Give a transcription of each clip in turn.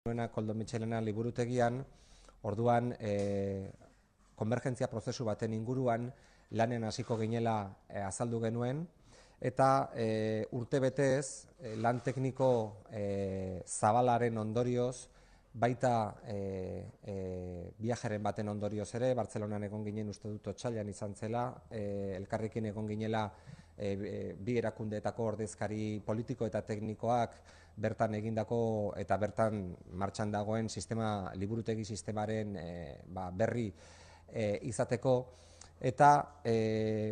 Koldo Mitxelena liburutegian, orduan konbergentzia prozesu baten inguruan lanen hasiko ginela azaldu genuen, eta urte betez lan tekniko zabalaren ondorioz, baita viajeren baten ondorioz ere, Bartzelonan egon ginen uste dut otsailean izan zela, elkarrekin egon ginela bi erakundeetako ordezkari politiko eta teknikoak bertan egindako eta bertan martxan dagoen liburutegi sistemaren berri izateko, eta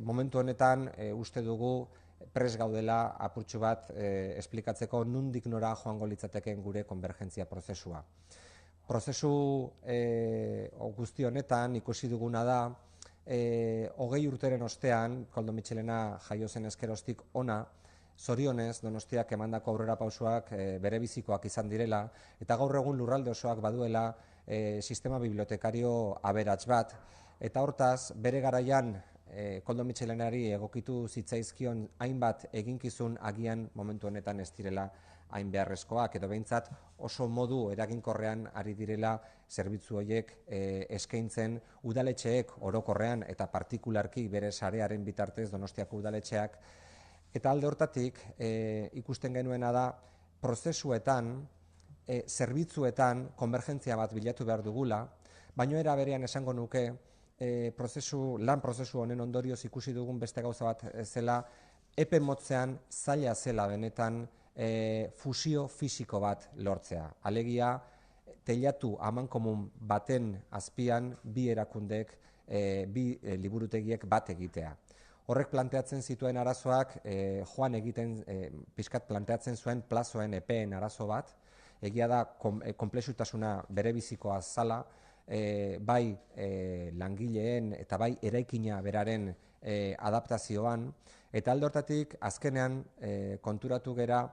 momentu honetan uste dugu prest gaudela apurtxo bat esplikatzeko nondik nora joango litzatekeen gure konbergentzia prozesua. Prozesu guzti honetan ikusi duguna da, 20 urteren ostean, Koldo Mitxelena jaio zen ezkeroztik ona, zorionez Donostiak emandako aurrera pausoak bere bizikoak izan direla, eta gaur egun lurralde osoak baduela sistema bibliotekario aberats bat, eta hortaz, bere garaian Koldo Mitxelenari egokitu zitzaizkion hainbat eginkizun agian momentu honetan ez direla hain beharrezkoak, edo behintzat oso modu eraginkorrean ari direla zerbitzu horiek eskaintzen udaletxeek orokorrean eta partikularki bere sarearen bitartez Donostiako udaletxeak, eta alde hortatik ikusten genuena da prozesuetan, zerbitzuetan konbergentzia bat bilatu behar dugula, baino era berean esango nuke lan prozesu honen ondorioz ikusi dugun beste gauza bat zela, epe motzean zaila zela benetan fusio fisiko bat lortzea. Alegia, teilatu amankomun baten azpian bi erakundek, bi liburutegiek bat egitea. Horrek planteatzen zituen arazoak, joan egiten pixkat planteatzen zuen plazoen epeen arazo bat, egia da konplexutasuna bere bizikoa zala, bai langileen eta bai eraikina beraren adaptazioan, eta alde hortatik azkenean konturatu gera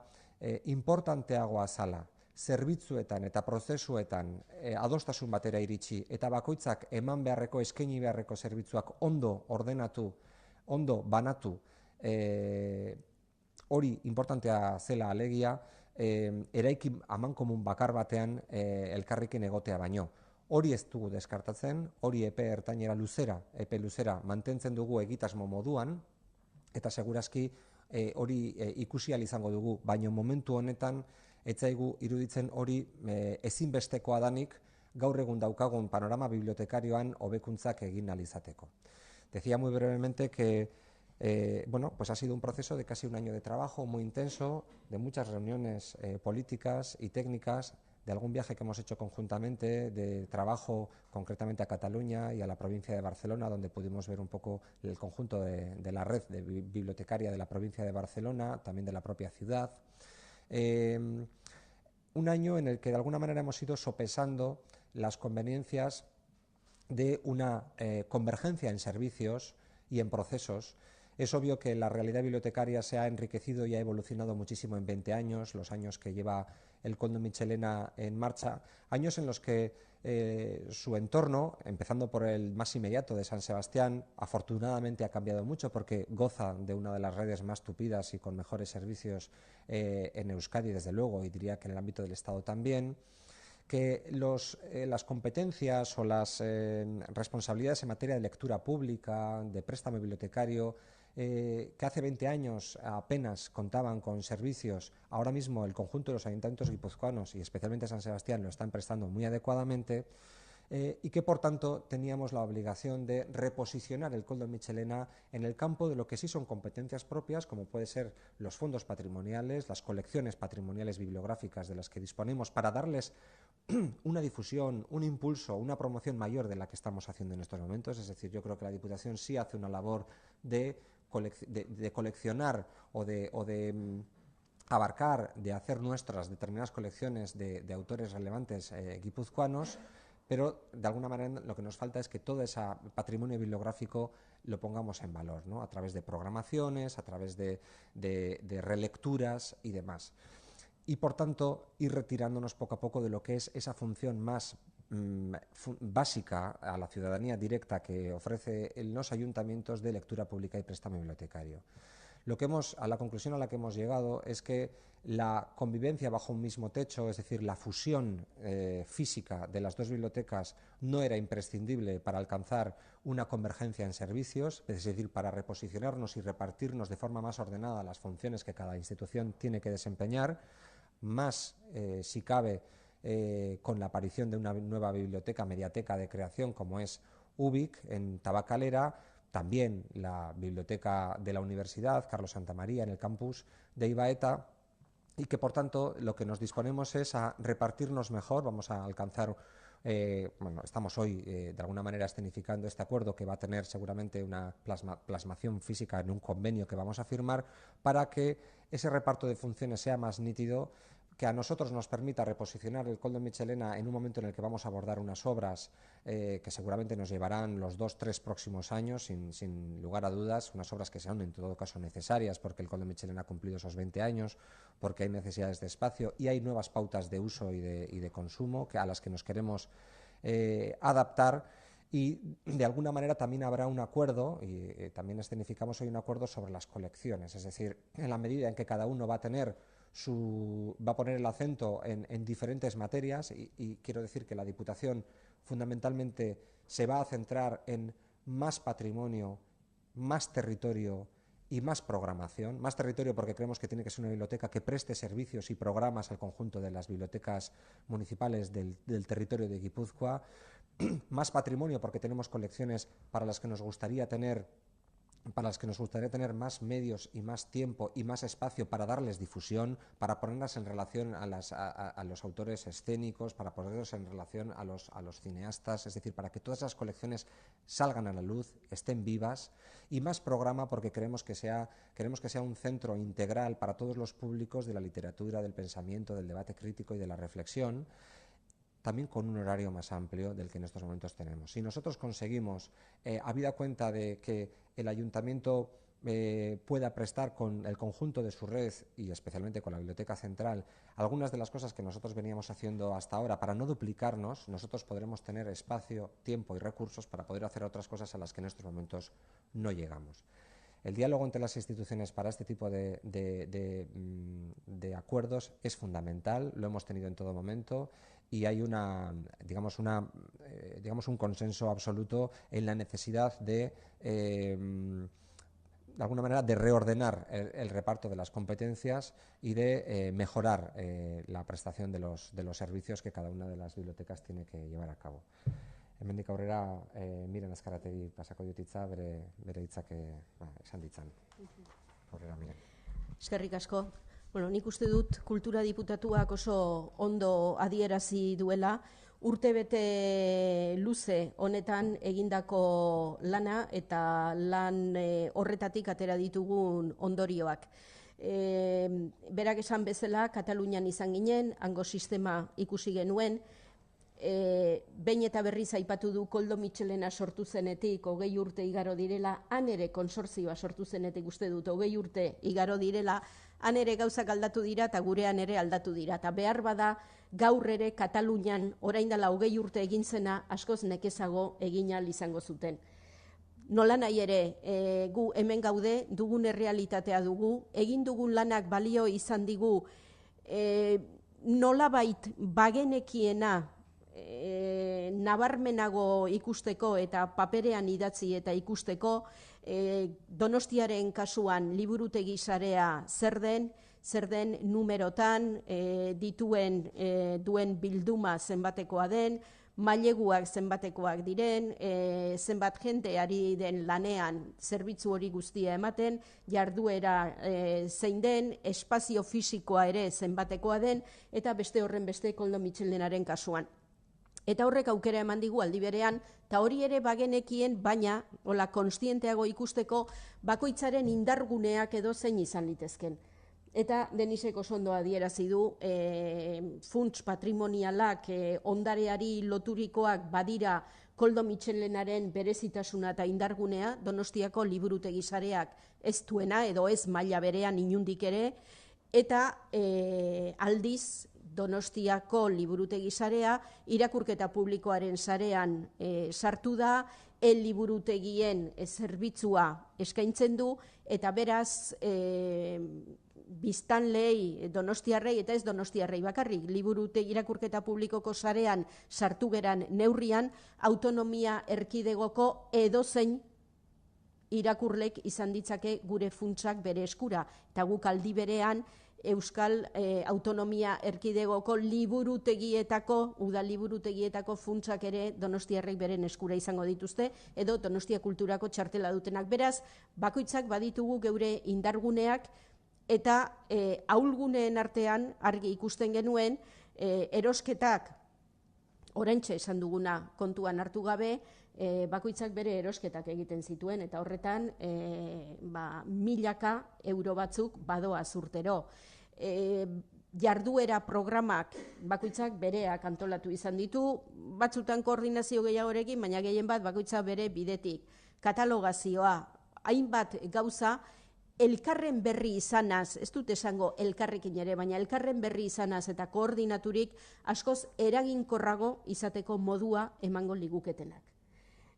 importanteagoa zala zerbitzuetan eta prozesuetan adostasun batera iritsi eta bakoitzak eman beharreko, eskaini beharreko zerbitzuak ondo ordenatu, ondo banatu, hori importantea zela alegia, eraikin amankomun bakar batean elkarrekin egotea baino. Hori ez dugu deskartatzen, hori epe ertainera luzera, epe luzera mantentzen dugu egitasmo moduan, eta segurazki hori ikusi ahal izango dugu, baina momentu honetan ez zaigu iruditzen hori ezinbestekoa danik gaur egun daukagun panorama bibliotekarioan hobekuntzak egin ahal izateko. Decía muy brevemente que pues ha sido un proceso de casi un año de trabajo muy intenso, de muchas reuniones políticas y técnicas, de algún viaje que hemos hecho conjuntamente, de trabajo concretamente a Cataluña y a la provincia de Barcelona, donde pudimos ver un poco el conjunto de la red bibliotecaria de la provincia de Barcelona, también de la propia ciudad. Un año en el que de alguna manera hemos ido sopesando las conveniencias de una convergencia en servicios y en procesos. Es obvio que la realidad bibliotecaria se ha enriquecido y ha evolucionado muchísimo en 20 años, los años que lleva el Koldo Mitxelena en marcha, años en los que su entorno, empezando por el más inmediato de San Sebastián, afortunadamente ha cambiado mucho porque goza de una de las redes más tupidas y con mejores servicios en Euskadi, desde luego, y diría que en el ámbito del Estado también, que las competencias o las responsabilidades en materia de lectura pública, de préstamo bibliotecario, que hace 20 años apenas contaban con servicios, ahora mismo el conjunto de los ayuntamientos guipuzcoanos y especialmente San Sebastián lo están prestando muy adecuadamente, y que por tanto teníamos la obligación de reposicionar el Koldo Mitxelena en el campo de lo que sí son competencias propias, como puede ser los fondos patrimoniales, las colecciones patrimoniales bibliográficas de las que disponemos, para darles una difusión, un impulso, una promoción mayor de la que estamos haciendo en estos momentos. Es decir, yo creo que la Diputación sí hace una labor de coleccionar o de abarcar, de hacer nuestras determinadas colecciones de autores relevantes guipuzcoanos, pero de alguna manera lo que nos falta es que todo ese patrimonio bibliográfico lo pongamos en valor, ¿no? A través de programaciones, a través de relecturas y demás. Y por tanto ir retirándonos poco a poco de lo que es esa función más básica a la ciudadanía directa que ofrece los ayuntamientos de lectura pública y préstamo bibliotecario. A la conclusión a la que hemos llegado es que la convivencia bajo un mismo techo, es decir, la fusión física de las dos bibliotecas no era imprescindible para alcanzar una convergencia en servicios, es decir, para reposicionarnos y repartirnos de forma más ordenada las funciones que cada institución tiene que desempeñar, más si cabe con la aparición de una nueva biblioteca, mediateca de creación como es UBIC en Tabacalera, también la biblioteca de la universidad, Carlos Santamaría, en el campus de Ibaeta, y que por tanto lo que nos disponemos es a repartirnos mejor, vamos a alcanzar, estamos hoy de alguna manera escenificando este acuerdo que va a tener seguramente una plasmación física en un convenio que vamos a firmar para que ese reparto de funciones sea más nítido, que a nosotros nos permita reposicionar el Koldo Mitxelena en un momento en el que vamos a abordar unas obras que seguramente nos llevarán los 2-3 próximos años, sin lugar a dudas, unas obras que sean en todo caso necesarias porque el Koldo Mitxelena ha cumplido esos 20 años, porque hay necesidades de espacio y hay nuevas pautas de uso y de consumo a las que nos queremos adaptar. Y de alguna manera también habrá un acuerdo, y también escenificamos hoy un acuerdo sobre las colecciones, es decir, en la medida en que cada uno va a poner el acento en diferentes materias y quiero decir que la Diputación fundamentalmente se va a centrar en más patrimonio, más territorio y más programación. Más territorio porque creemos que tiene que ser una biblioteca que preste servicios y programas al conjunto de las bibliotecas municipales del territorio de Guipúzcoa. Más patrimonio porque tenemos colecciones para las que nos gustaría tener más medios y más tiempo y más espacio para darles difusión, para ponerlas en relación a los autores escénicos, para ponerlos en relación a los cineastas, es decir, para que todas esas colecciones salgan a la luz, estén vivas, y más programa porque queremos que sea un centro integral para todos los públicos de la literatura, del pensamiento, del debate crítico y de la reflexión, también con un horario más amplio del que en estos momentos tenemos. Si nosotros conseguimos, habida cuenta de que el ayuntamiento pueda prestar con el conjunto de su red y especialmente con la Biblioteca Central algunas de las cosas que nosotros veníamos haciendo hasta ahora para no duplicarnos, nosotros podremos tener espacio, tiempo y recursos para poder hacer otras cosas a las que en estos momentos no llegamos. El diálogo entre las instituciones para este tipo de acuerdos es fundamental, lo hemos tenido en todo momento y hay un consenso absoluto en la necesidad de alguna manera de reordenar el reparto de las competencias y de mejorar la prestación de los servicios que cada una de las bibliotecas tiene que llevar a cabo. Hemendik aurrera, Miren Azkarategi pasako dut hitza, bere hitzak esan ditzan. Aurrera, Miren. Eskerrik asko. Bueno, nik uste dut kultura diputatuak oso ondo adierazi duela, urtebete luze honetan egindako lana eta lan horretatik atera ditugun ondorioak. Berak esan bezala, Katalunian izan ginen, hango sistema ikusi genuen, behin eta berriz aipatu du Koldo Mitxelena sortu zenetik 20 urte igaro direla, han ere konsortzioa sortu zenetik uste dut 20 urte igaro direla, han ere gauzak aldatu dira eta gurean ere aldatu dira. Eta behar bada gaur ere Katalunian orain dela 20 urte egin zena askoz nekezago egin ahal izango zuten. Nola nahi ere, gu hemen gaude, dugun errealitatea dugu, egin dugun lanak balio izan digu, nolabait bagenekiena nabarmenago ikusteko eta paperean idatzi eta ikusteko, Donostiaren kasuan liburutegi sarea zer den numerotan, duen bilduma zenbatekoa den, maileguak zenbatekoak diren, zenbat jende ari den lanean zerbitzu hori guztia ematen, jarduera zein den, espazio fisikoa ere zenbatekoa den, eta beste horren beste Koldo Mitxelenaren kasuan. Eta horrek aukera eman digu aldi berean, eta hori ere bagenekien, baina, hola, konstienteago ikusteko, bakoitzaren indarguneak edo zein izan litezken. Eta Denisek oso ondo adierazi du, funts patrimonialak ondareari loturikoak badira Koldo Mitxelenaren berezitasuna eta indargunea, Donostiako liburutegi sareak ez duena edo ez maila berean inundik ere, eta aldiz Donostiako liburutegi sarea, irakurketa publikoaren sarean sartu da, liburutegien zerbitzua eskaintzen du, eta beraz biztanlei donostiarrei eta ez donostiarrei bakarrik, liburutegi irakurketa publikoko sarean sartu geran neurrian, autonomia erkidegoko edozein irakurlek izan ditzake gure funtsak bere eskura, eta guk aldi berean Euskal Autonomia Erkidegoko liburutegietako, udal liburutegietako funtsak ere donostiarrek beren eskura izango dituzte, edo Donostia Kulturako txartela dutenak. Beraz, bakoitzak baditugu geure indarguneak, eta ahulguneen artean argi ikusten genuen erosketak, oraintxe esan duguna kontuan hartu gabe, bakoitzak bere erosketak egiten zituen, eta horretan milaka euro batzuk badoaz urtero. Jarduera programak bakoitzak bereak antolatu izan ditu, batzutan koordinazio gehiagorekin, baina gehien bat bakoitzak bere bidetik. Katalogazioa, hainbat gauza, elkarren berri izanaz, ez dut esango elkarrekin ere, baina elkarren berri izanaz eta koordinaturik askoz eraginkorrago izateko modua emango liguketenak.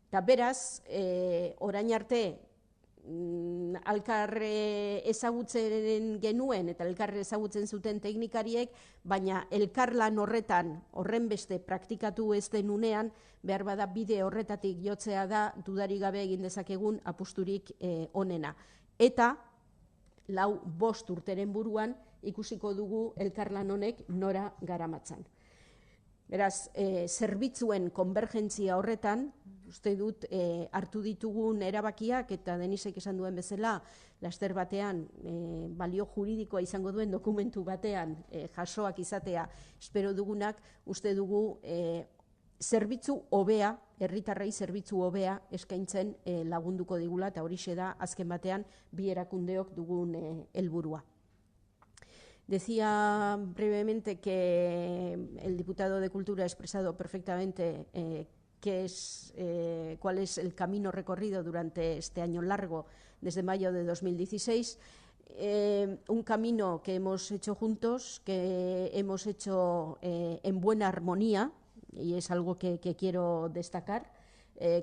Eta beraz, orain arte, elkarre ezagutzen genuen eta elkarre ezagutzen zuten teknikariek, baina elkarlan horren beste praktikatu ez denunean, behar bada bide horretatik jotzea da dudarik gabe egin dezakegun apusturik onena. Eta 4-5 urteren buruan ikusiko dugu elkarlan honek nora garamatzan. Beraz, zerbitzuen konbergentzia horretan, uste dut hartu ditugun erabakiak, eta Denisek esan duen bezala, laster batean balio juridikoa izango duen dokumentu batean jasoak izatea espero dugunak, uste dugu zerbitzu hobea, herritarrei zerbitzu hobea eskaintzen lagunduko digula, eta horixe da azken batean bi erakundeok dugun helburua. Decía brevemente que el diputado de Cultura ha expresado perfectamente cuál es el camino recorrido durante este año largo, desde mayo de 2016. Un camino que hemos hecho juntos, que hemos hecho en buena armonía, y es algo que quiero destacar.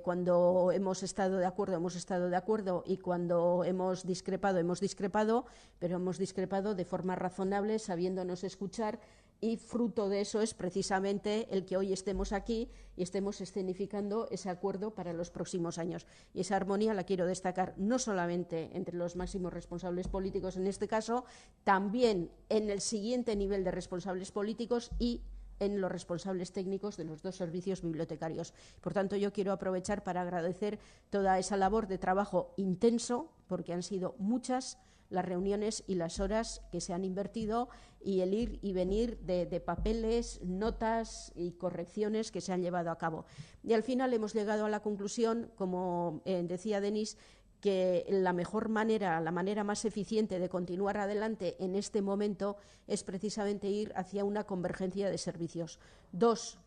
Cuando hemos estado de acuerdo, y cuando hemos discrepado, pero hemos discrepado de forma razonable, sabiéndonos escuchar, y fruto de eso es precisamente el que hoy estemos aquí y estemos escenificando ese acuerdo para los próximos años. Y esa armonía la quiero destacar no solamente entre los máximos responsables políticos en este caso, también en el siguiente nivel de responsables políticos y en los responsables técnicos de los 2 servicios bibliotecarios. Por tanto, yo quiero aprovechar para agradecer toda esa labor de trabajo intenso, porque han sido muchas las reuniones y las horas que se han invertido, y el ir y venir de papeles, notas y correcciones que se han llevado a cabo. Y al final hemos llegado a la conclusión, como decía Denis, que la mejor manera, la manera más eficiente de continuar adelante en este momento es precisamente ir hacia una convergencia de servicios. 2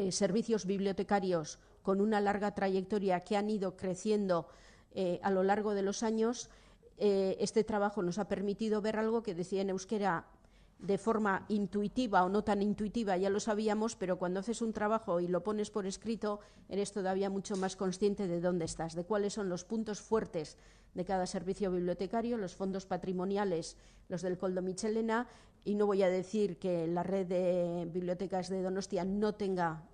servicios bibliotecarios con una larga trayectoria que han ido creciendo a lo largo de los años. Este trabajo nos ha permitido ver algo que decía en euskera de forma intuitiva o no tan intuitiva, ya lo sabíamos, pero cuando haces un trabajo y lo pones por escrito, eres todavía mucho más consciente de dónde estás, de cuáles son los puntos fuertes de cada servicio bibliotecario, los fondos patrimoniales, los del Koldo Mitxelena, y no voy a decir que la red de bibliotecas de Donostia no tenga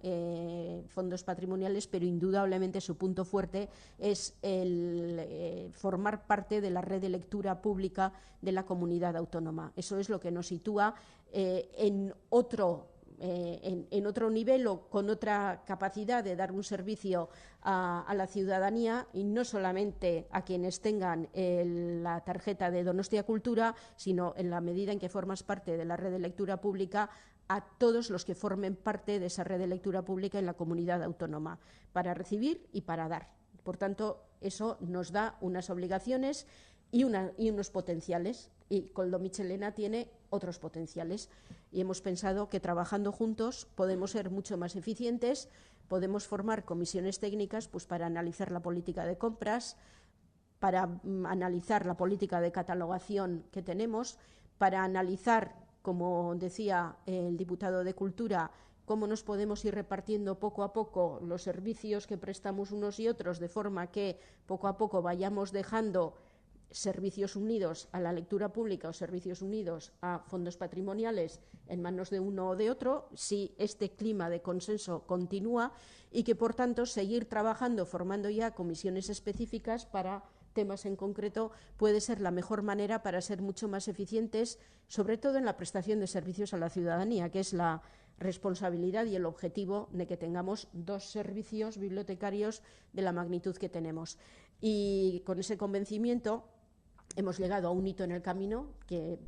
fondos patrimoniales, pero indudablemente su punto fuerte es el formar parte de la red de lectura pública de la comunidad autónoma. Eso es lo que nos sitúa en otro nivel o con otra capacidad de dar un servicio a la ciudadanía, y no solamente a quienes tengan la tarjeta de Donostia Cultura, sino en la medida en que formas parte de la red de lectura pública, a todos los que formen parte de esa red de lectura pública en la comunidad autónoma, para recibir y para dar. Por tanto, eso nos da unas obligaciones y unos potenciales, y Koldo Mitxelena tiene otros potenciales, y hemos pensado que trabajando juntos podemos ser mucho más eficientes, podemos formar comisiones técnicas pues para analizar la política de compras, para analizar la política de catalogación que tenemos, para analizar como decía el diputado de Cultura, cómo nos podemos ir repartiendo poco a poco los servicios que prestamos unos y otros, de forma que poco a poco vayamos dejando servicios unidos a la lectura pública o servicios unidos a fondos patrimoniales en manos de uno o de otro, si este clima de consenso continúa, y que, por tanto, seguir trabajando, formando ya comisiones específicas para temas en concreto puede ser la mejor manera para ser mucho más eficientes, sobre todo en la prestación de servicios a la ciudadanía, que es la responsabilidad y el objetivo de que tengamos 2 servicios bibliotecarios de la magnitud que tenemos. Y con ese convencimiento hemos llegado a un hito en el camino que,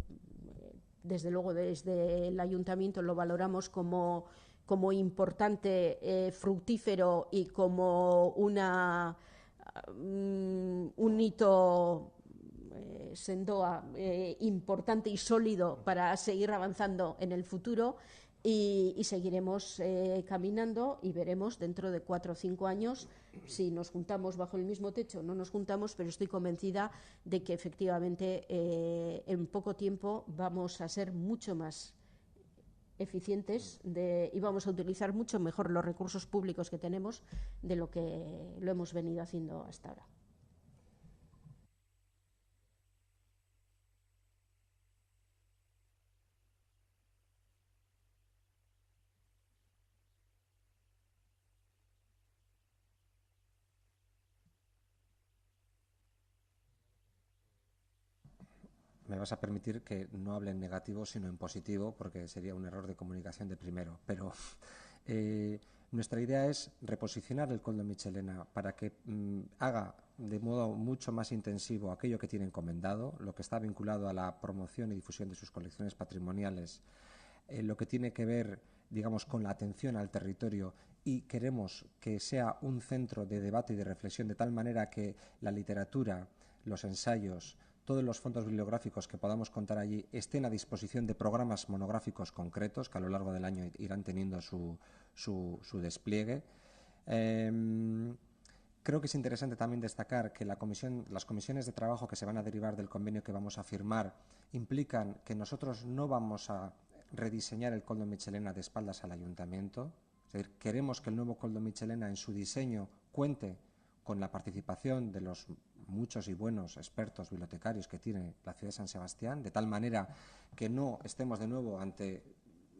desde luego, desde el Ayuntamiento lo valoramos como importante, fructífero y como un hito sendoa importante y sólido para seguir avanzando en el futuro. Y seguiremos caminando y veremos dentro de 4 o 5 años si nos juntamos bajo el mismo techo o no nos juntamos, pero estoy convencida de que efectivamente en poco tiempo vamos a ser mucho más eficientes y vamos a utilizar mucho mejor los recursos públicos que tenemos de lo que lo hemos venido haciendo hasta ahora. Me vas a permitir que no hable en negativo, sino en positivo, porque sería un error de comunicación de primero. Pero nuestra idea es reposicionar el Koldo Mitxelena para que haga de modo mucho más intensivo aquello que tiene encomendado, lo que está vinculado a la promoción y difusión de sus colecciones patrimoniales, lo que tiene que ver, digamos, con la atención al territorio, y queremos que sea un centro de debate y de reflexión, de tal manera que la literatura, los ensayos, todos los fondos bibliográficos que podamos contar allí estén a disposición de programas monográficos concretos que a lo largo del año irán teniendo su despliegue. Creo que es interesante también destacar que las comisiones de trabajo que se van a derivar del convenio que vamos a firmar implican que nosotros no vamos a rediseñar el Koldo Mitxelena de espaldas al ayuntamiento. Es decir, queremos que el nuevo Koldo Mitxelena en su diseño cuente con la participación de los muchos y buenos expertos bibliotecarios que tiene la ciudad de San Sebastián, de tal manera que no estemos de nuevo ante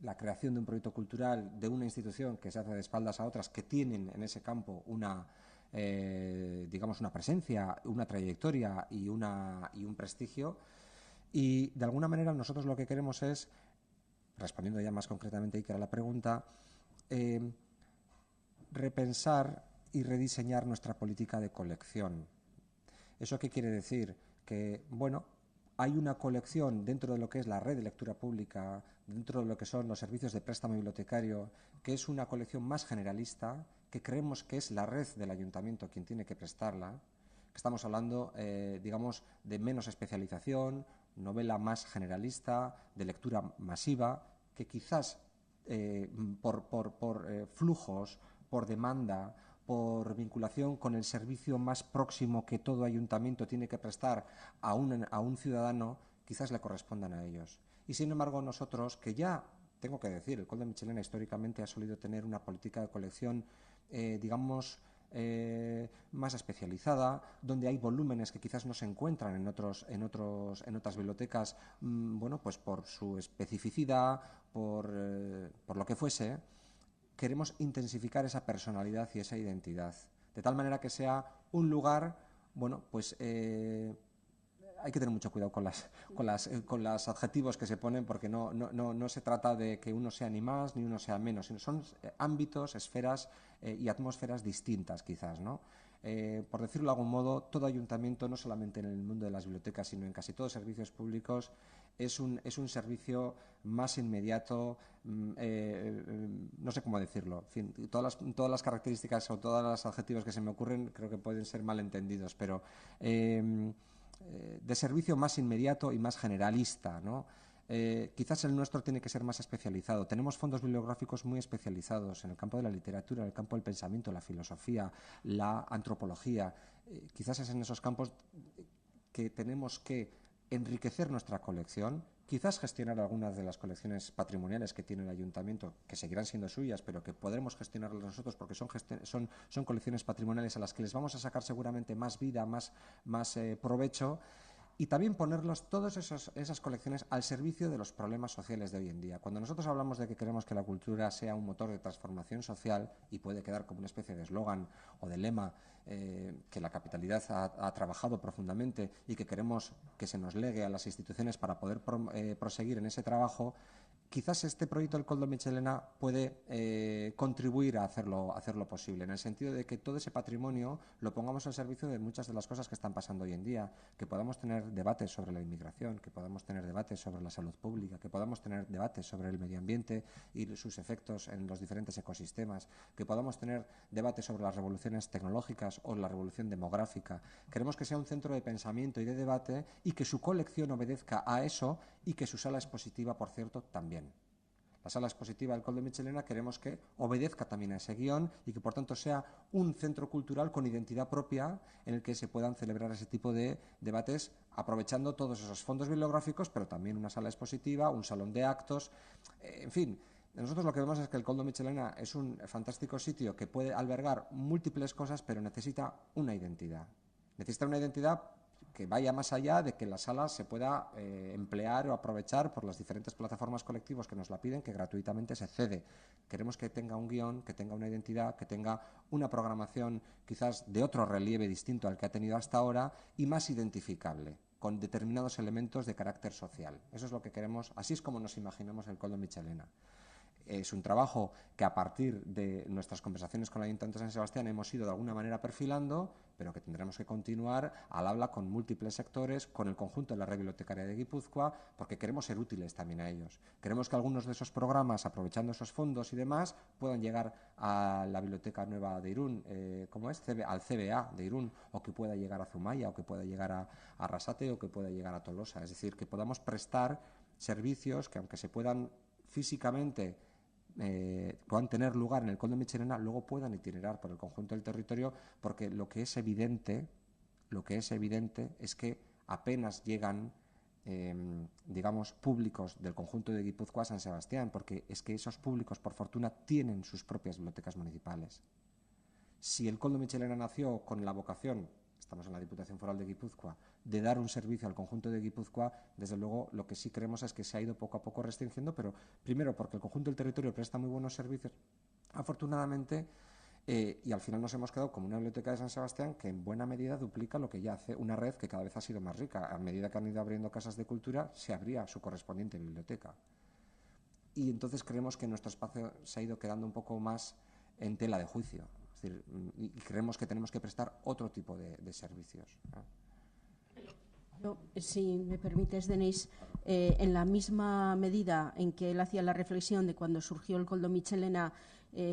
la creación de un proyecto cultural de una institución que se hace de espaldas a otras que tienen en ese campo digamos, una presencia, una trayectoria y un prestigio. Y de alguna manera nosotros lo que queremos es, respondiendo ya más concretamente Iker a la pregunta, repensar y rediseñar nuestra política de colección. ¿Eso qué quiere decir? Que, bueno, hay una colección dentro de lo que es la red de lectura pública, dentro de lo que son los servicios de préstamo bibliotecario, que es una colección más generalista, que creemos que es la red del ayuntamiento quien tiene que prestarla, que estamos hablando, digamos, de menos especialización, novela más generalista, de lectura masiva, que quizás por flujos, por demanda, por vinculación con el servicio más próximo que todo ayuntamiento tiene que prestar a un ciudadano, quizás le correspondan a ellos. Y sin embargo nosotros, que ya, tengo que decir, el Koldo Mitxelena históricamente ha solido tener una política de colección, digamos, más especializada, donde hay volúmenes que quizás no se encuentran en otras bibliotecas, bueno, pues por su especificidad, por lo que fuese. Queremos intensificar esa personalidad y esa identidad, de tal manera que sea un lugar, bueno, pues hay que tener mucho cuidado con los adjetivos que se ponen, porque no se trata de que uno sea ni más ni uno sea menos, sino son ámbitos, esferas y atmósferas distintas quizás, ¿no? Por decirlo de algún modo, todo ayuntamiento, no solamente en el mundo de las bibliotecas, sino en casi todos los servicios públicos, es un servicio más inmediato, no sé cómo decirlo, en fin, todas las características o todos los adjetivos que se me ocurren creo que pueden ser malentendidos, pero de servicio más inmediato y más generalista, ¿no? Quizás el nuestro tiene que ser más especializado. Tenemos fondos bibliográficos muy especializados en el campo de la literatura, en el campo del pensamiento, la filosofía, la antropología. Quizás es en esos campos que tenemos que enriquecer nuestra colección, quizás gestionar algunas de las colecciones patrimoniales que tiene el ayuntamiento, que seguirán siendo suyas, pero que podremos gestionarlas nosotros porque son colecciones patrimoniales a las que les vamos a sacar seguramente más vida, más provecho, y también ponerlos todas esas colecciones al servicio de los problemas sociales de hoy en día. Cuando nosotros hablamos de que queremos que la cultura sea un motor de transformación social, y puede quedar como una especie de eslogan o de lema que la capitalidad ha trabajado profundamente y que queremos que se nos legue a las instituciones para poder proseguir en ese trabajo, quizás este proyecto del Koldo Mitxelena puede contribuir a hacerlo posible, en el sentido de que todo ese patrimonio lo pongamos al servicio de muchas de las cosas que están pasando hoy en día, que podamos tener debates sobre la inmigración, que podamos tener debates sobre la salud pública, que podamos tener debates sobre el medio ambiente y sus efectos en los diferentes ecosistemas, que podamos tener debates sobre las revoluciones tecnológicas o la revolución demográfica. Queremos que sea un centro de pensamiento y de debate y que su colección obedezca a eso y que su sala expositiva, por cierto, también. La sala expositiva del Koldo Mitxelena queremos que obedezca también a ese guión y que, por tanto, sea un centro cultural con identidad propia en el que se puedan celebrar ese tipo de debates aprovechando todos esos fondos bibliográficos, pero también una sala expositiva, un salón de actos, en fin. Nosotros lo que vemos es que el Koldo Mitxelena es un fantástico sitio que puede albergar múltiples cosas, pero necesita una identidad. Necesita una identidad que vaya más allá de que la sala se pueda emplear o aprovechar por las diferentes plataformas colectivos que nos la piden, que gratuitamente se cede. Queremos que tenga un guión, que tenga una identidad, que tenga una programación quizás de otro relieve distinto al que ha tenido hasta ahora y más identificable, con determinados elementos de carácter social. Eso es lo que queremos, así es como nos imaginamos el Koldo Mitxelena. Es un trabajo que a partir de nuestras conversaciones con el Ayuntamiento de San Sebastián hemos ido de alguna manera perfilando, pero que tendremos que continuar al habla con múltiples sectores, con el conjunto de la red bibliotecaria de Guipúzcoa, porque queremos ser útiles también a ellos. Queremos que algunos de esos programas, aprovechando esos fondos y demás, puedan llegar a la Biblioteca Nueva de Irún, al CBA de Irún, o que pueda llegar a Zumaya, o que pueda llegar a Arrasate, o que pueda llegar a Tolosa. Es decir, que podamos prestar servicios que, aunque se puedan físicamente puedan tener lugar en el Koldo Mitxelena, luego puedan itinerar por el conjunto del territorio, porque lo que es evidente es que apenas llegan digamos, públicos del conjunto de Guipúzcoa a San Sebastián, porque es que esos públicos, por fortuna, tienen sus propias bibliotecas municipales. Si el Koldo Mitxelena nació con la vocación, estamos en la Diputación Foral de Guipúzcoa, de dar un servicio al conjunto de Guipúzcoa, desde luego lo que sí creemos es que se ha ido poco a poco restringiendo, pero primero porque el conjunto del territorio presta muy buenos servicios, afortunadamente, y al final nos hemos quedado como una biblioteca de San Sebastián que en buena medida duplica lo que ya hace una red que cada vez ha sido más rica. A medida que han ido abriendo casas de cultura, se abría su correspondiente biblioteca. Y entonces creemos que nuestro espacio se ha ido quedando un poco más en tela de juicio. Es decir, y creemos que tenemos que prestar otro tipo de servicios, ¿no? Si me permites, Denis, en la misma medida en que él hacía la reflexión de cuando surgió el Koldo Mitxelena,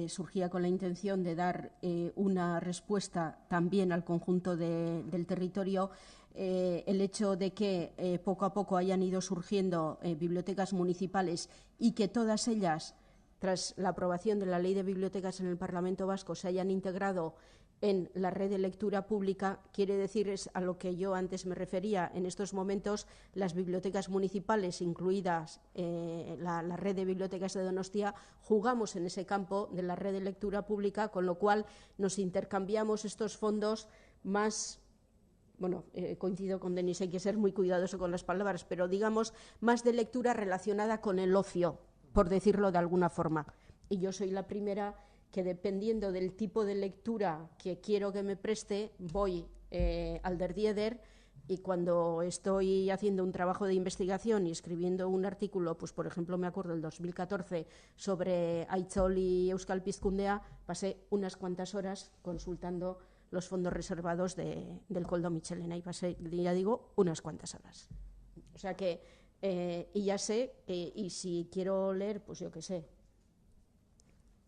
surgía con la intención de dar una respuesta también al conjunto del territorio, el hecho de que poco a poco hayan ido surgiendo bibliotecas municipales y que todas ellas, tras la aprobación de la Ley de Bibliotecas en el Parlamento Vasco, se hayan integrado en la red de lectura pública, quiere decir, es a lo que yo antes me refería. En estos momentos, las bibliotecas municipales, incluidas la red de bibliotecas de Donostia, jugamos en ese campo de la red de lectura pública, con lo cual nos intercambiamos estos fondos más. Bueno, coincido con Denis, hay que ser muy cuidadoso con las palabras, pero digamos más de lectura relacionada con el ocio, por decirlo de alguna forma. Y yo soy la primera que, dependiendo del tipo de lectura que quiero que me preste, voy al Der Dieder, y cuando estoy haciendo un trabajo de investigación y escribiendo un artículo, pues por ejemplo me acuerdo el 2014 sobre Aitzol y Euskal Pizkundea, pasé unas cuantas horas consultando los fondos reservados del Koldo Mitxelena, y pasé, ya digo, unas cuantas horas. O sea que, y ya sé, y si quiero leer, pues yo qué sé,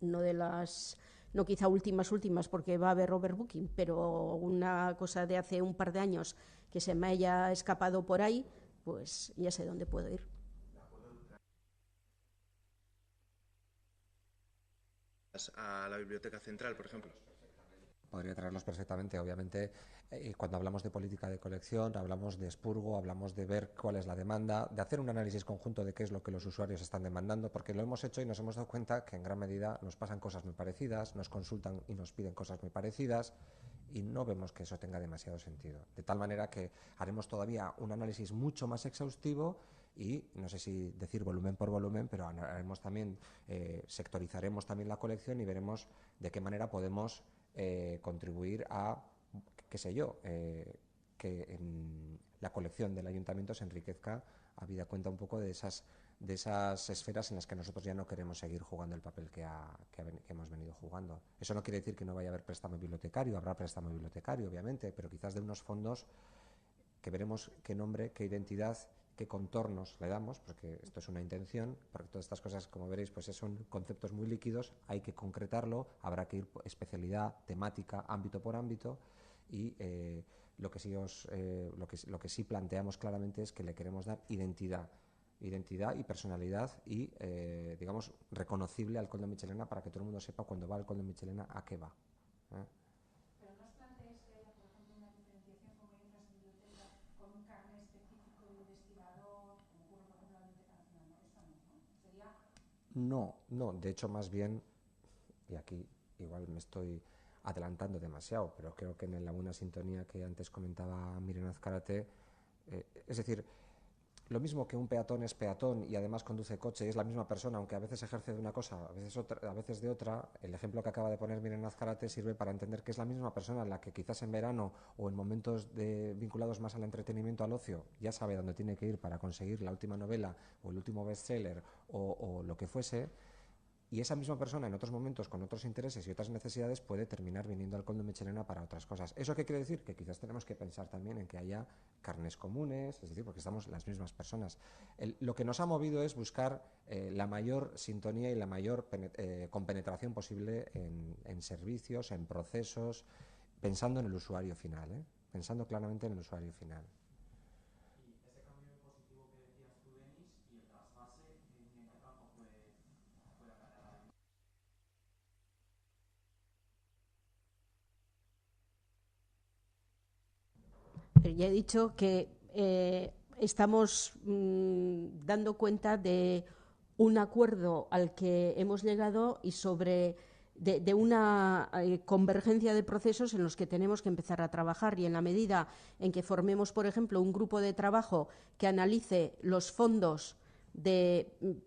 no quizá últimas, porque va a haber overbooking, pero una cosa de hace un par de años que se me haya escapado por ahí, pues ya sé dónde puedo ir. A la Biblioteca Central, por ejemplo. podría traerlos perfectamente. Obviamente, cuando hablamos de política de colección, hablamos de expurgo, hablamos de ver cuál es la demanda, de hacer un análisis conjunto de qué es lo que los usuarios están demandando, porque lo hemos hecho y nos hemos dado cuenta que en gran medida nos pasan cosas muy parecidas, nos consultan y nos piden cosas muy parecidas, y no vemos que eso tenga demasiado sentido. De tal manera que haremos todavía un análisis mucho más exhaustivo y, no sé si decir volumen por volumen, pero haremos también, sectorizaremos también la colección y veremos de qué manera podemos contribuir a, qué sé yo, que en la colección del ayuntamiento se enriquezca, habida cuenta un poco de esas esferas en las que nosotros ya no queremos seguir jugando el papel que hemos venido jugando. Eso no quiere decir que no vaya a haber préstamo bibliotecario, habrá préstamo bibliotecario, obviamente, pero quizás de unos fondos que veremos qué nombre, qué identidad, qué contornos le damos, porque esto es una intención, porque todas estas cosas, como veréis, pues son conceptos muy líquidos, hay que concretarlo, habrá que ir especialidad, temática, ámbito por ámbito, y lo que sí planteamos claramente es que le queremos dar identidad y personalidad y, digamos, reconocible al Conde Michelena, para que todo el mundo sepa cuando va al Conde Michelena a qué va. Pero no os planteáis que haya, por ejemplo, una diferenciación como hay otras bibliotecas con un carnet específico de investigador, como ocurre, por ejemplo, en la Biblioteca Nacional. No, esta no, ¿no? Sería... No, de hecho, más bien, y aquí igual me estoy adelantando demasiado, pero creo que en la buena sintonía que antes comentaba Miren Azcárate, es decir, lo mismo que un peatón es peatón y además conduce coche, es la misma persona, aunque a veces ejerce de una cosa, a veces de otra. El ejemplo que acaba de poner Miren Azcárate sirve para entender que es la misma persona la que quizás en verano o en momentos vinculados más al entretenimiento, al ocio, ya sabe dónde tiene que ir para conseguir la última novela o el último bestseller o lo que fuese. Y esa misma persona en otros momentos, con otros intereses y otras necesidades, puede terminar viniendo al Conde Michelena para otras cosas. ¿Eso qué quiere decir? Que quizás tenemos que pensar también en que haya carnes comunes, es decir, porque estamos las mismas personas. Lo que nos ha movido es buscar la mayor sintonía y la mayor compenetración posible en servicios, en procesos, pensando en el usuario final, pensando claramente en el usuario final. Ya he dicho que estamos dando cuenta de un acuerdo al que hemos llegado y de una convergencia de procesos en los que tenemos que empezar a trabajar, y en la medida en que formemos, por ejemplo, un grupo de trabajo que analice los fondos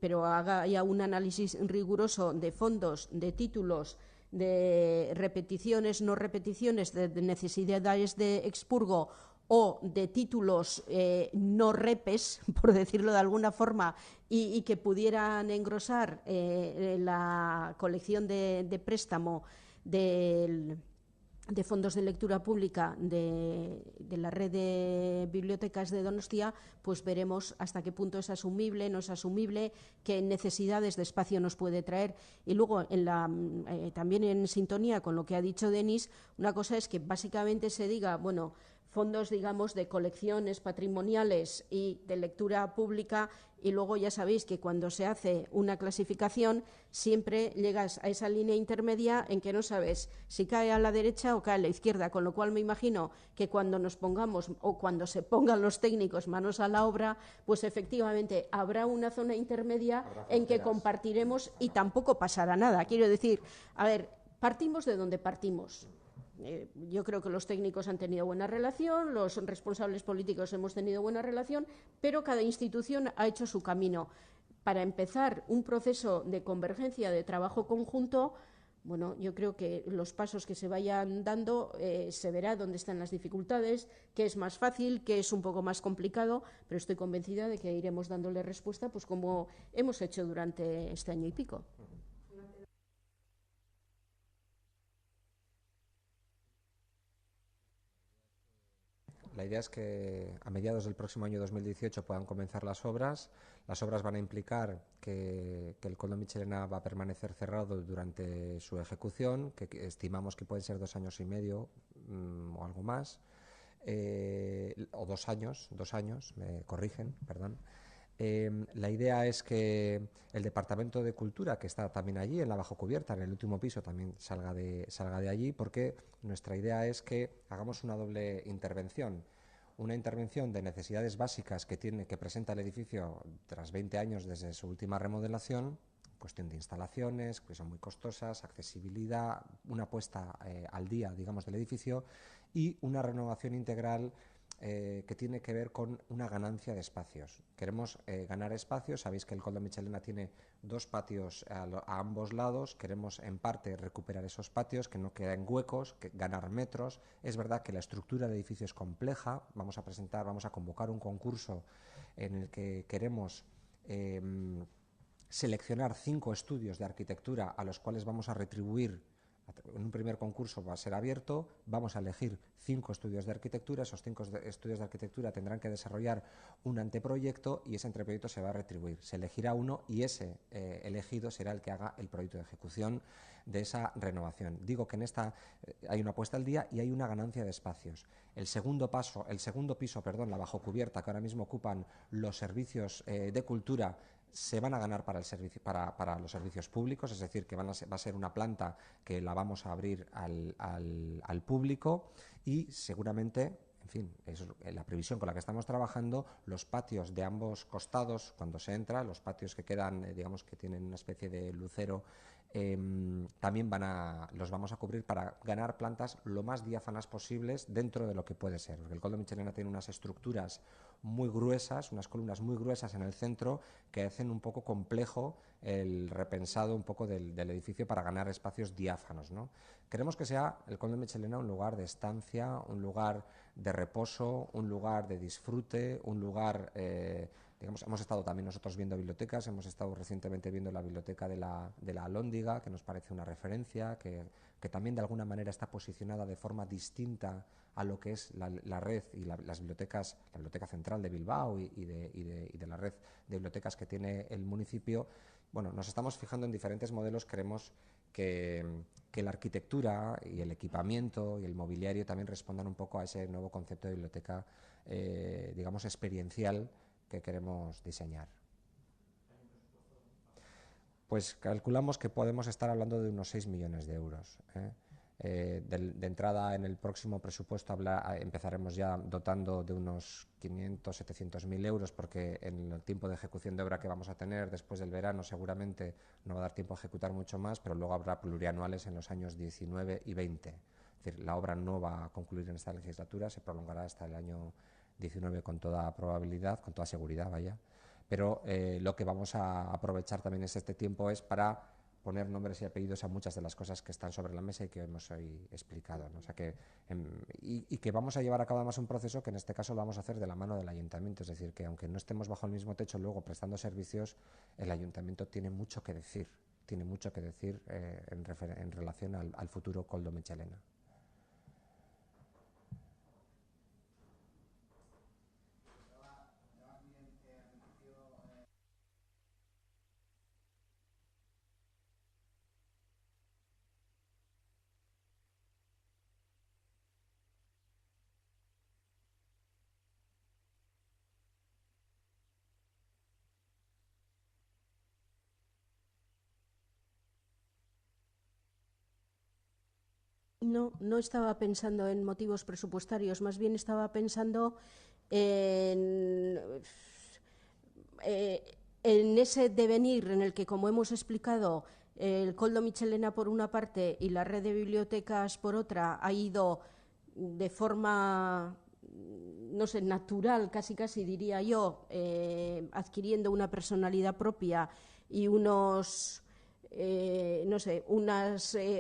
pero haga ya un análisis riguroso de fondos, de títulos, de repeticiones, no repeticiones, de necesidades de expurgo o de títulos no repes, por decirlo de alguna forma, y que pudieran engrosar la colección de préstamo de fondos de lectura pública de la red de bibliotecas de Donostia, pues veremos hasta qué punto es asumible, no es asumible, qué necesidades de espacio nos puede traer. Y luego, también en sintonía con lo que ha dicho Denis, una cosa es que básicamente se diga, bueno, fondos, digamos, de colecciones patrimoniales y de lectura pública, y luego ya sabéis que cuando se hace una clasificación siempre llegas a esa línea intermedia en que no sabes si cae a la derecha o cae a la izquierda, con lo cual me imagino que cuando nos pongamos o cuando se pongan los técnicos manos a la obra, pues efectivamente habrá una zona intermedia en que compartiremos y tampoco pasará nada. Quiero decir, a ver, partimos de donde partimos. Yo creo que los técnicos han tenido buena relación, los responsables políticos hemos tenido buena relación, pero cada institución ha hecho su camino. Para empezar un proceso de convergencia, de trabajo conjunto, bueno, yo creo que los pasos que se vayan dando se verá dónde están las dificultades, qué es más fácil, qué es un poco más complicado, pero estoy convencida de que iremos dándole respuesta, pues como hemos hecho durante este año y pico. La idea es que a mediados del próximo año 2018 puedan comenzar las obras. Las obras van a implicar que el Conde Michelena va a permanecer cerrado durante su ejecución, que estimamos que pueden ser 2 años y medio o algo más, o 2 años, me corrigen, perdón. La idea es que el Departamento de Cultura, que está también allí, en la bajo cubierta, en el último piso, también salga de allí, porque nuestra idea es que hagamos una doble intervención. Una intervención de necesidades básicas que presenta el edificio tras 20 años desde su última remodelación, cuestión de instalaciones, que son muy costosas, accesibilidad, una puesta al día, digamos, del edificio, y una renovación integral que tiene que ver con una ganancia de espacios. Queremos ganar espacios. Sabéis que el Coldo Michelena tiene 2 patios a ambos lados. Queremos en parte recuperar esos patios, que no queden huecos, ganar metros. Es verdad que la estructura del edificio es compleja. Vamos a convocar un concurso en el que queremos seleccionar 5 estudios de arquitectura a los cuales vamos a retribuir. En un primer concurso va a ser abierto, vamos a elegir 5 estudios de arquitectura. Esos 5 estudios de arquitectura tendrán que desarrollar un anteproyecto y ese anteproyecto se va a retribuir. Se elegirá uno y ese elegido será el que haga el proyecto de ejecución de esa renovación. Digo que en esta hay una puesta al día y hay una ganancia de espacios. El segundo piso, la bajo cubierta, que ahora mismo ocupan los servicios de cultura, se van a ganar para los servicios públicos, es decir, que va a ser una planta que la vamos a abrir al público y seguramente, en fin, es la previsión con la que estamos trabajando, los patios de ambos costados, cuando se entra, los patios que quedan, digamos que tienen una especie de lucero, también los vamos a cubrir para ganar plantas lo más diáfanas posibles dentro de lo que puede ser, porque el Coldo Michelena tiene unas estructuras muy gruesas, unas columnas muy gruesas en el centro que hacen un poco complejo el repensado un poco del edificio para ganar espacios diáfanos, ¿no? Queremos que sea el Coldo Michelena un lugar de estancia, un lugar de reposo, un lugar de disfrute, un lugar, digamos, hemos estado también nosotros viendo bibliotecas, hemos estado recientemente viendo la biblioteca de la Alhóndiga, que nos parece una referencia, que también de alguna manera está posicionada de forma distinta a lo que es la red y las bibliotecas, la Biblioteca Central de Bilbao y de la red de bibliotecas que tiene el municipio. Bueno, nos estamos fijando en diferentes modelos. Queremos que la arquitectura y el equipamiento y el mobiliario también respondan un poco a ese nuevo concepto de biblioteca, digamos, experiencial que queremos diseñar. Pues calculamos que podemos estar hablando de unos 6 millones de euros. De entrada, en el próximo presupuesto empezaremos ya dotando de unos 500, 700 mil euros, porque en el tiempo de ejecución de obra que vamos a tener después del verano seguramente no va a dar tiempo a ejecutar mucho más, pero luego habrá plurianuales en los años 19 y 20. Es decir, la obra no va a concluir en esta legislatura, se prolongará hasta el año 19 con toda probabilidad, con toda seguridad, vaya. Pero lo que vamos a aprovechar también este tiempo es para poner nombres y apellidos a muchas de las cosas que están sobre la mesa y que hemos hoy explicado, ¿no? O sea que, y que vamos a llevar a cabo además un proceso que en este caso lo vamos a hacer de la mano del ayuntamiento, es decir, que aunque no estemos bajo el mismo techo luego prestando servicios, el ayuntamiento tiene mucho que decir en relación al futuro Coldo Michelena. No estaba pensando en motivos presupuestarios, más bien estaba pensando en ese devenir en el que, como hemos explicado, el Coldo Michelena por una parte y la red de bibliotecas por otra ha ido de forma, no sé, natural, casi diría yo, adquiriendo una personalidad propia y unas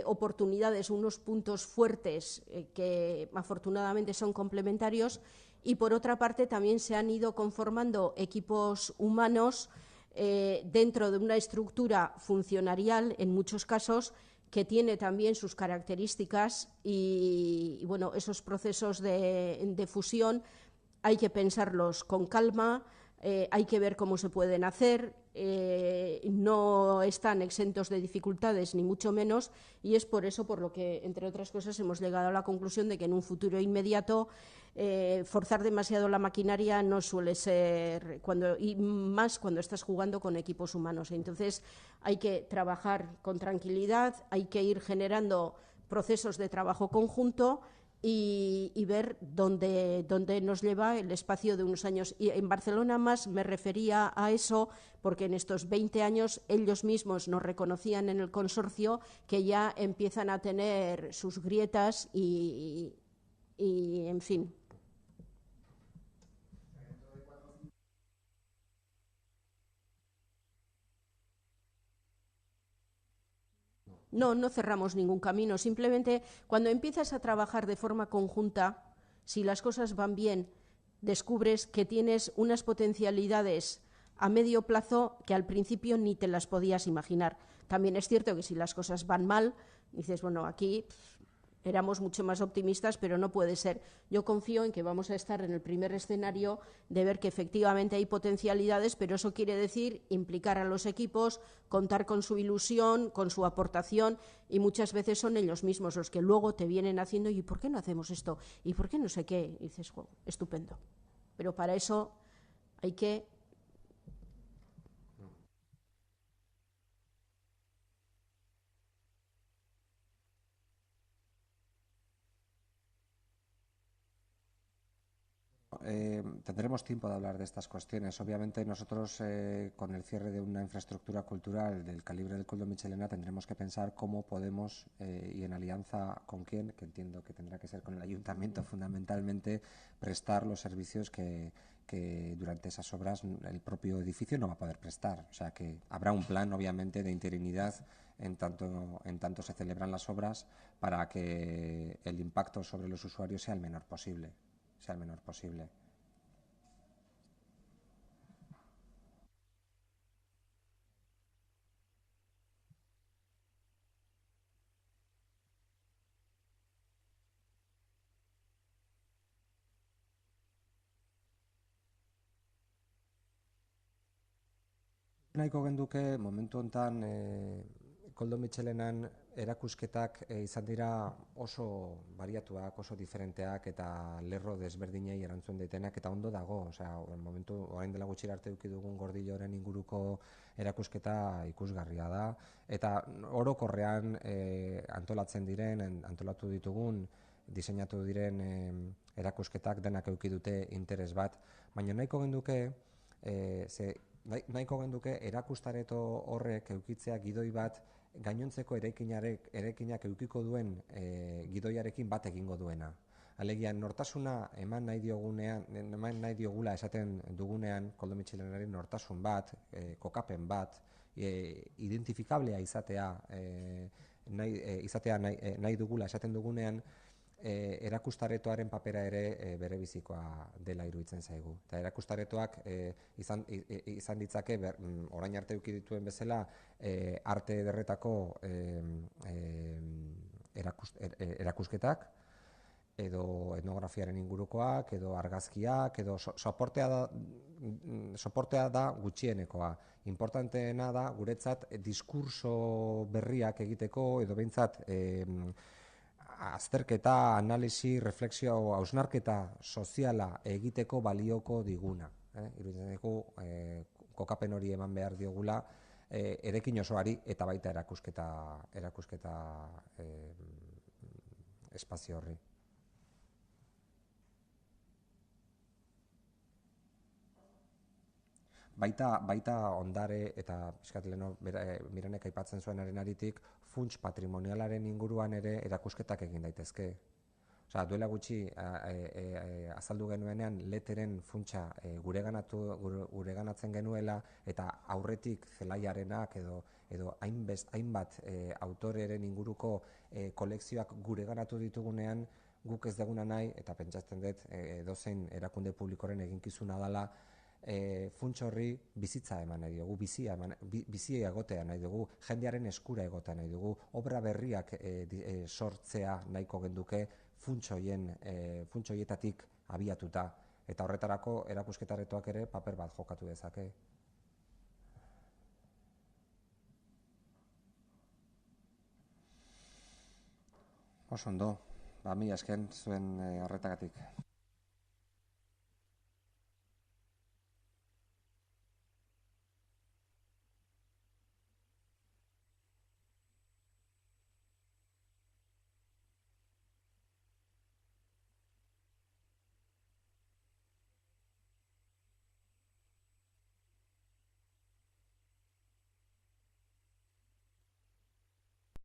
oportunidades, unos puntos fuertes que afortunadamente son complementarios, y por otra parte también se han ido conformando equipos humanos dentro de una estructura funcionarial, en muchos casos, que tiene también sus características y bueno, esos procesos de fusión hay que pensarlos con calma, hay que ver cómo se pueden hacer, no están exentos de dificultades, ni mucho menos, y es por eso por lo que, entre otras cosas, hemos llegado a la conclusión de que en un futuro inmediato forzar demasiado la maquinaria no suele ser, y más cuando estás jugando con equipos humanos. Entonces hay que trabajar con tranquilidad, hay que ir generando procesos de trabajo conjunto y ver dónde nos lleva el espacio de unos años. Y en Barcelona más me refería a eso porque en estos 20 años ellos mismos nos reconocían en el consorcio que ya empiezan a tener sus grietas y en fin. No, no cerramos ningún camino. Simplemente cuando empiezas a trabajar de forma conjunta, si las cosas van bien, descubres que tienes unas potencialidades a medio plazo que al principio ni te las podías imaginar. También es cierto que si las cosas van mal, dices, bueno, aquí éramos mucho más optimistas, pero no puede ser. Yo confío en que vamos a estar en el primer escenario de ver que efectivamente hay potencialidades, pero eso quiere decir implicar a los equipos, contar con su ilusión, con su aportación, y muchas veces son ellos mismos los que luego te vienen haciendo, ¿y por qué no hacemos esto? ¿Y por qué no sé qué? Y dices, oh, estupendo. Pero para eso hay que... Tendremos tiempo de hablar de estas cuestiones. Obviamente nosotros con el cierre de una infraestructura cultural del calibre del Koldo Mitxelena tendremos que pensar cómo podemos y en alianza con quién, que entiendo que tendrá que ser con el ayuntamiento fundamentalmente, prestar los servicios que durante esas obras el propio edificio no va a poder prestar. O sea que habrá un plan obviamente de interinidad en tanto se celebran las obras para que el impacto sobre los usuarios sea el menor posible. Nahiko genduke momentu hontan Koldo Mitxelenan erakusketak izan dira oso bariatuak, oso diferenteak eta lerro desberdinei erantzun daitenak eta ondo dago, osea, momentu orain dela gutxi arte eduki dugun Gordilloren inguruko erakusketa ikusgarria da eta orokorrean antolatzen diren, antolatu ditugun, diseinatu diren erakusketak denak eduki dute interes bat, baina nahiko genduke nahiko genduke erakustareto horrek eukitzea gidoi bat gainontzeko eraikinak eukiko duen gidoiarekin bat egingo duena. Alegia, nortasuna eman nahi diogula esaten dugunean, Koldo Mitxelenaren nortasun bat, kokapen bat, identifikablea izatea nahi dugula esaten dugunean, erakustaretoaren papera ere berebizikoa dela iruditzen zaigu. Eta erakustaretoak izan ditzake, orain arte eduki dituen bezala, arte ederretako erakusketak, edo etnografiaren ingurukoak, edo argazkiak, edo soportea da gutxienekoa. Importanteena da, guretzat, diskurso berriak egiteko, edo behintzat azterketa, analisi, reflexio, hausnarketa soziala egiteko balioko diguna. Iruditzen dugu kokapen hori eman behar diogula erekin osoari eta baita erakusketa espazio horri. Baita ondare eta eskatleno Miranek aipatzen zuenaren aritik funts patrimonialaren inguruan ere erakusketak egin daitezke. Osea, duela gutxi azaldu genuenean leteren funtsa gureganatzen genuela eta aurretik zelaiarenak edo hainbat autoreren inguruko kolekzioak gureganatu ditugunean guk ez deguna nahi, eta pentsatzen dut edozein erakunde publikoren eginkizuna dela, funts horri bizitza eman nahi dugu, bizia egotea nahi dugu, jendearen eskura egotea nahi dugu, obra berriak sortzea nahiko genduke funts horietatik abiatuta, eta horretarako erakusketaretoak ere paper bat jokatu dezake. Oso ondo, mila esker zuen arretagatik.